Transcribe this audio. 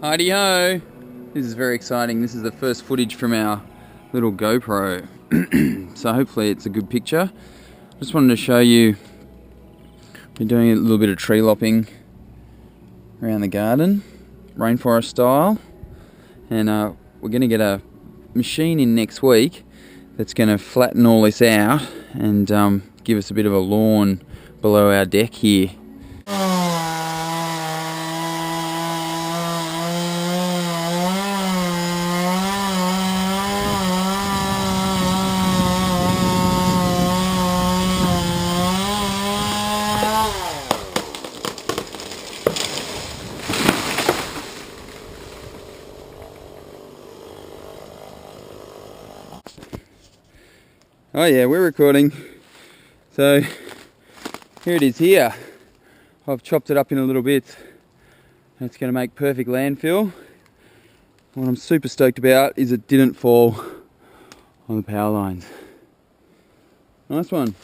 Heidi ho! This is very exciting. This is the first footage from our little GoPro. So hopefully it's a good picture. Just wanted to show you, we're doing a little bit of tree lopping around the garden, rainforest style. And we're going to get a machine in next week that's going to flatten all this out and give us a bit of a lawn below our deck here. Oh yeah, we're recording. So here it is here. I've chopped it up in a little bit. It's going to make perfect landfill. What I'm super stoked about is it didn't fall on the power lines. Nice one.